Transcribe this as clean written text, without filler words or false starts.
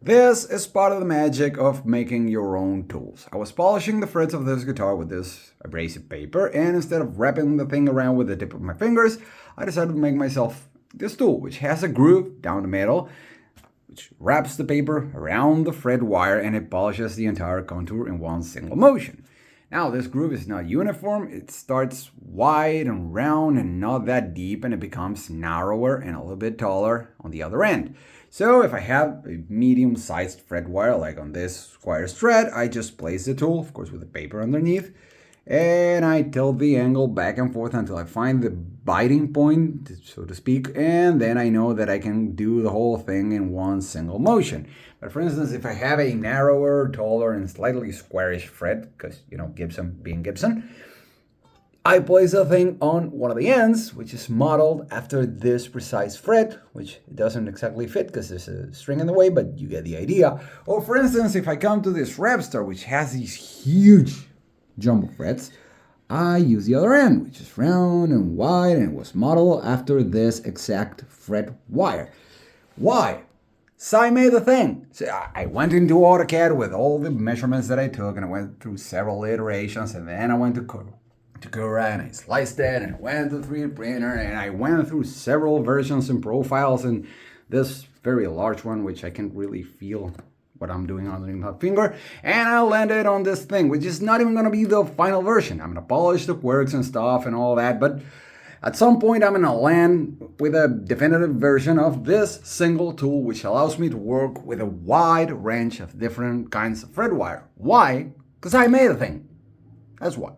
This is part of the magic of making your own tools. I was polishing the frets of this guitar with this abrasive paper, and instead of wrapping the thing around with the tip of my fingers, I decided to make myself this tool, which has a groove down the middle, which wraps the paper around the fret wire and it polishes the entire contour in one single motion. Now, this groove is not uniform. It starts wide and round and not that deep, and it becomes narrower and a little bit taller on the other end. So if I have a medium-sized fret wire, like on this square thread, I just place the tool, of course with the paper underneath, and I tilt the angle back and forth until I find the biting point, so to speak, and then I know that I can do the whole thing in one single motion. But for instance, if I have a narrower, taller, and slightly squarish fret, because, Gibson being Gibson, I place the thing on one of the ends, which is modeled after this precise fret, which doesn't exactly fit because there's a string in the way, but you get the idea. Or for instance, if I come to this Repstar, which has these huge jumbo frets, I use the other end, which is round and wide, and it was modeled after this exact fret wire. Why? So I made the thing. So I went into AutoCAD with all the measurements that I took, and I went through several iterations, and then I went to Cura, and I sliced it, and I went to 3D printer, and I went through several versions and profiles, and this very large one, which I can't really feel what I'm doing underneath my finger, and I landed on this thing, which is not even going to be the final version. I'm going to polish the quirks and stuff and all that, but at some point I'm going to land with a definitive version of this single tool, which allows me to work with a wide range of different kinds of fret wire. Why? Because I made a thing. That's why.